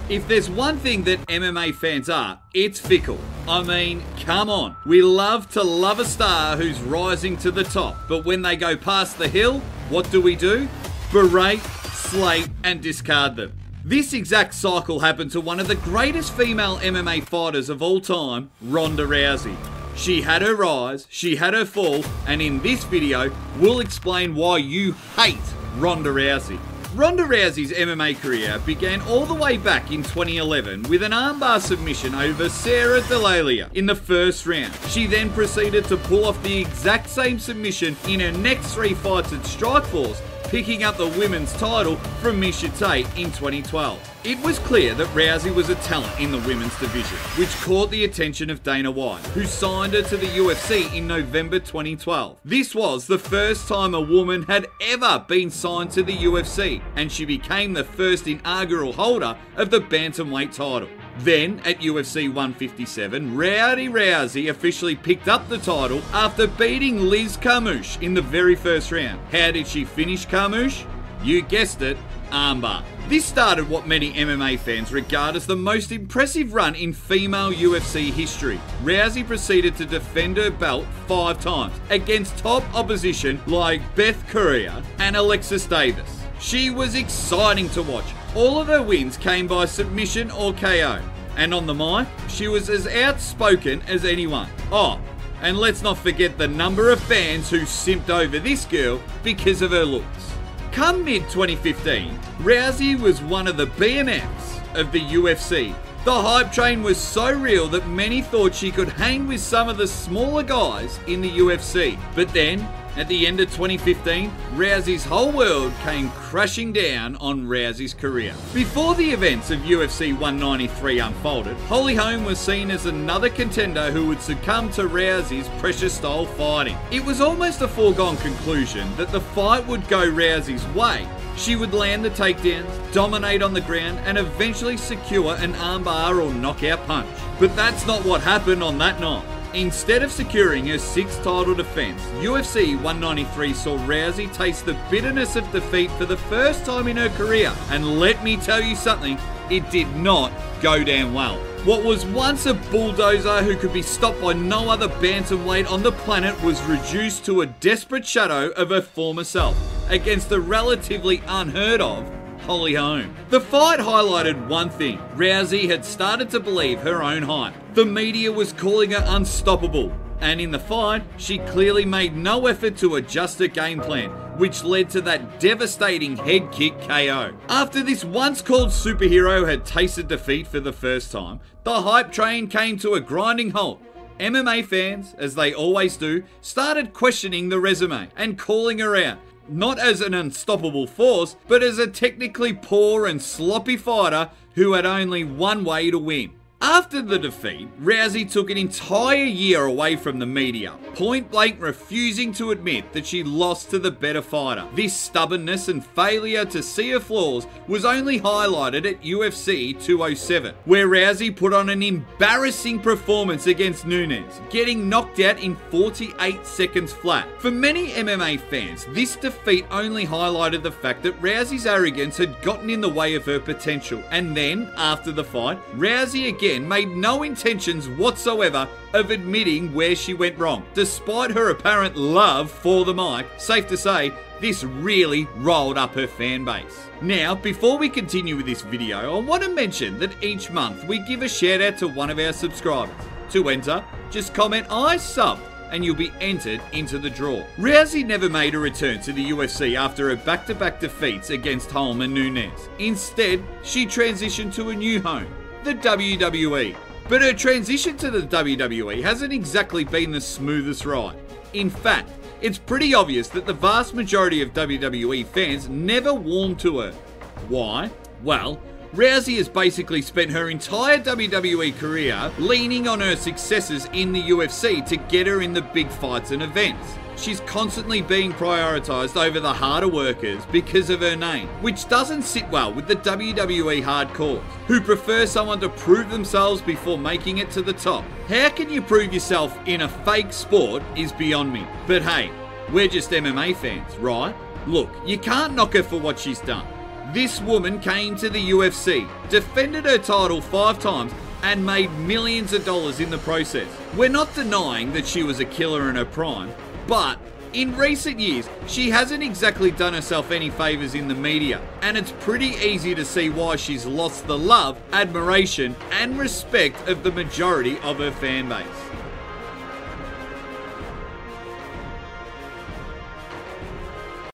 If there's one thing that MMA fans are, it's fickle. I mean, come on. We love to love a star who's rising to the top, but when they go past the hill, what do? Berate, slate, and discard them. This exact cycle happened to one of the greatest female MMA fighters of all time, Ronda Rousey. She had her rise, she had her fall, and in this video, we'll explain why you hate Ronda Rousey. Ronda Rousey's MMA career began all the way back in 2011 with an armbar submission over Sarah Delalia in the first round. She then proceeded to pull off the exact same submission in her next 3 fights at Strikeforce, picking up the women's title from Miesha Tate in 2012. It was clear that Rousey was a talent in the women's division, which caught the attention of Dana White, who signed her to the UFC in November 2012. This was the first time a woman had ever been signed to the UFC, and she became the first inaugural holder of the bantamweight title. Then, at UFC 157, Rowdy Rousey officially picked up the title after beating Liz Carmouche in the very first round. How did she finish Carmouche? You guessed it, armbar. This started what many MMA fans regard as the most impressive run in female UFC history. Rousey proceeded to defend her belt 5 times against top opposition like Beth Courier and Alexis Davis. She was exciting to watch. All of her wins came by submission or KO. And on the mic, she was as outspoken as anyone. Oh, and let's not forget the number of fans who simped over this girl because of her looks. Come mid-2015, Rousey was one of the BMFs of the UFC. The hype train was so real that many thought she could hang with some of the smaller guys in the UFC. But then, at the end of 2015, Rousey's whole world came crashing down on Rousey's career. Before the events of UFC 193 unfolded, Holly Holm was seen as another contender who would succumb to Rousey's pressure style fighting. It was almost a foregone conclusion that the fight would go Rousey's way. She would land the takedowns, dominate on the ground, and eventually secure an armbar or knockout punch. But that's not what happened on that night. Instead of securing her 6th title defense, UFC 193 saw Rousey taste the bitterness of defeat for the first time in her career. And let me tell you something, it did not go down well. What was once a bulldozer who could be stopped by no other bantamweight on the planet was reduced to a desperate shadow of her former self against the relatively unheard of Holly Holm. The fight highlighted one thing: Rousey had started to believe her own hype. The media was calling her unstoppable, and in the fight, she clearly made no effort to adjust her game plan, which led to that devastating head kick KO. After this once called superhero had tasted defeat for the first time, the hype train came to a grinding halt. MMA fans, as they always do, started questioning the resume and calling her out. Not as an unstoppable force, but as a technically poor and sloppy fighter who had only one way to win. After the defeat, Rousey took an entire year away from the media, point blank refusing to admit that she lost to the better fighter. This stubbornness and failure to see her flaws was only highlighted at UFC 207, where Rousey put on an embarrassing performance against Nunes, getting knocked out in 48 seconds flat. For many MMA fans, this defeat only highlighted the fact that Rousey's arrogance had gotten in the way of her potential. And then, after the fight, Rousey again made no intentions whatsoever of admitting where she went wrong. Despite her apparent love for the mic, safe to say, this really rolled up her fan base. Now, before we continue with this video, I want to mention that each month we give a shout out to one of our subscribers. To enter, just comment "I sub" and you'll be entered into the draw. Rousey never made a return to the UFC after her back-to-back defeats against Holm and Nunes. Instead, she transitioned to a new home, the WWE. But her transition to the WWE hasn't exactly been the smoothest ride. In fact, it's pretty obvious that the vast majority of WWE fans never warmed to her. Why? Well, Rousey has basically spent her entire WWE career leaning on her successes in the UFC to get her in the big fights and events. She's constantly being prioritised over the harder workers because of her name, which doesn't sit well with the WWE hardcores, who prefer someone to prove themselves before making it to the top. How can you prove yourself in a fake sport is beyond me. But hey, we're just MMA fans, right? Look, you can't knock her for what she's done. This woman came to the UFC, defended her title 5 times, and made millions of dollars in the process. We're not denying that she was a killer in her prime, but in recent years, she hasn't exactly done herself any favours in the media, and it's pretty easy to see why she's lost the love, admiration, and respect of the majority of her fan base.